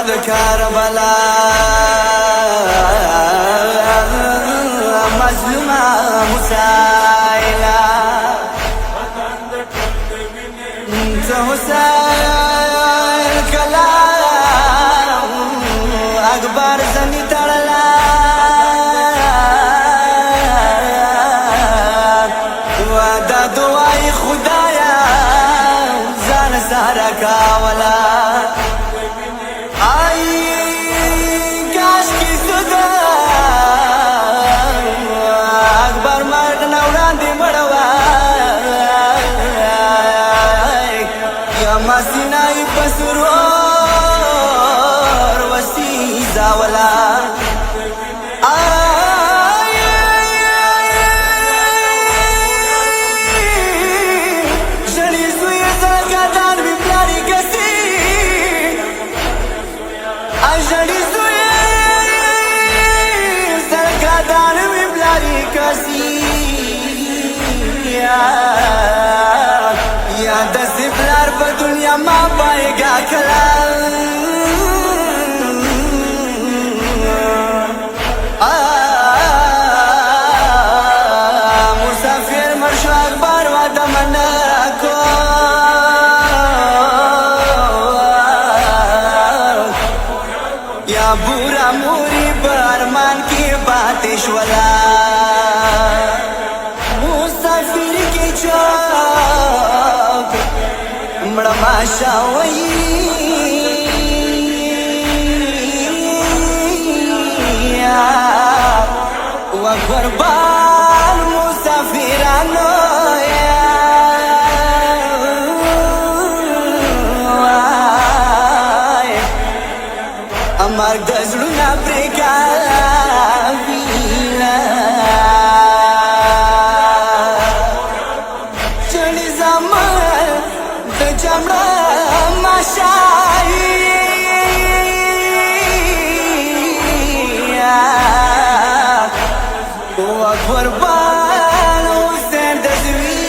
د کربلا مظلومه مسایله ته حسین کلا اکبر زنی تړلا وعده دعای خدایا ځان سره کاولا مسینای پسرور وسی زاولا جلی زوی زرگادان بی پلاری کسی جلی زوی زرگادان بی پلاری کسی یا دسی پلار په دنیا ما پایگا کلا مسافر مرشو اخبار و دمنا کو یا بورا موری برمان کی باتش ولا مسافر کی چوک مړه ماشا وای و قربان مسافرانو امر د زړه پرېکا جمرا ماشای و قربان حسین دزوی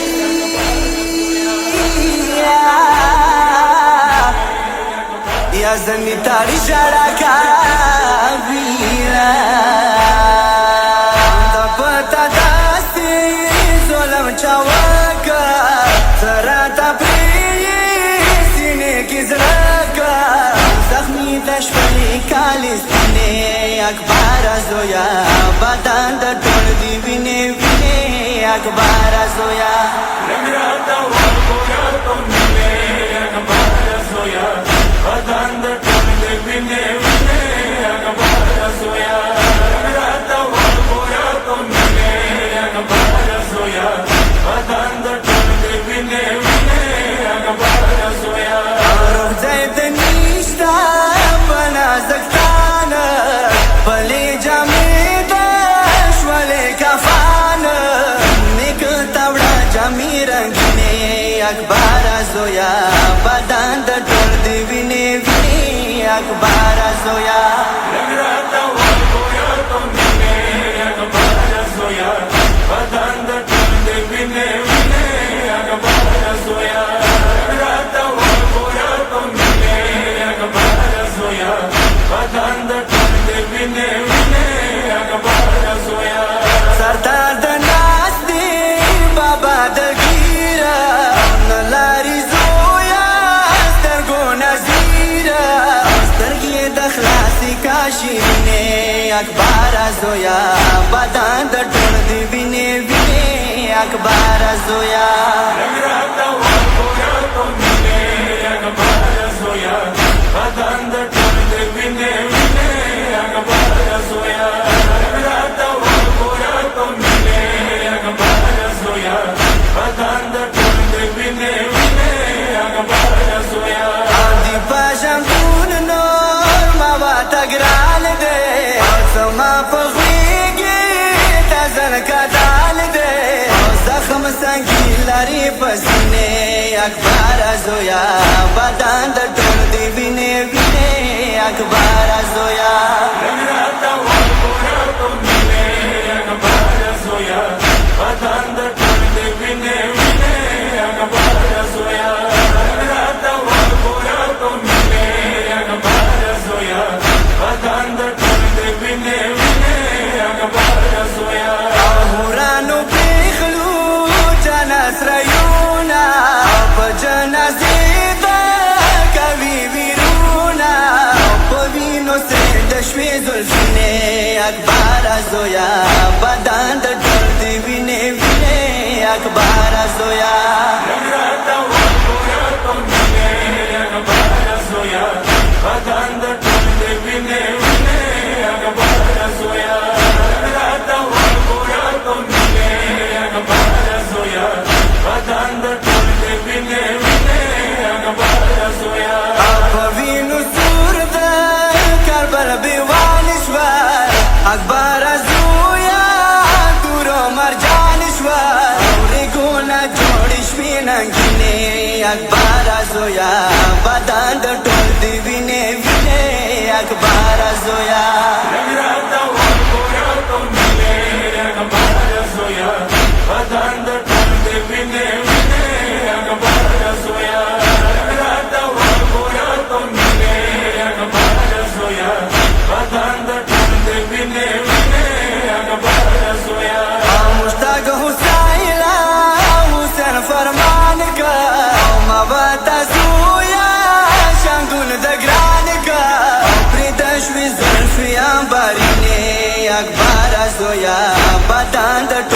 یا زمی تاری شارا کابیلا دا پتا داستی ظلم چاوکا سراتا زخمی دشپلی کالیستینه اکبر زویا بدن د ټول دی وینه وینه اکبر زویا لګراتا ورکویا تونه اکبر زویا بدن د ټول دی وینه وینه اکبر زویا لګراتا ورکویا تونه اکبر زویا بدن د ټول دی وینه وینه اکبر زویا اکبر زویا بدن د ټول دی وینه وینه اکبر زویا لګراتا ورکویا تونه اکبر زویا بدن د ټول دی وینه وینه اکبر زویا لګراتا ورکویا تونه اکبر زویا بدن د ټول دی وینه وینه اکبر زویا سردار د ناس دی بابا د شیرینه اکبر زویا بدن د ټول دی وینه وینه اکبر زویا لګراتا ورکویا تونه اکبر زویا بدن د ټول دی وینه وینه اکبر زویا لګراتا ورکویا تونه اکبر زویا بدن د ټول دی وینه وینه اکبر زویا دی پاشم تګرال دې سما په خوږه تازه کدال دې زخم څنګه لري پسینه اکبر زویا بدن د ټول دی وینه وینه اکبر زویا لګراتا ورکویا تونه اکبر زویا بدن د ټول دی وینه وینه اکبر زویا لګراتا ورکویا تونه اکبر زویا زویا نگراتا ورگویا تمنے اخبار زویا بدن د ټول دې وینې وینې اخبار زویا نگراتا ورگویا تمنے اخبار زویا بدن د ټول دې وینې وینې اخبار زویا وینو سور د کربل بیوانشور اکبر زویا دورو مرجانشور ریګونه جوړ شوي ننګینې اکبر زویا بدن د ټول دی وینې وینې اکبر زویا نگراتا ورگویا تمنے اخبار زویا بدن د ټول دې وینې وینې اخبار زویا نگراتا ورگویا تمنے اخبار زویا بدن د ټول دې وینې وینې اخبار زویا مشتاق حسین فرمان کا مبتا زویا شنگون د ګران کا پریدشوی زلفیان بارینه اکبر زویا بدن د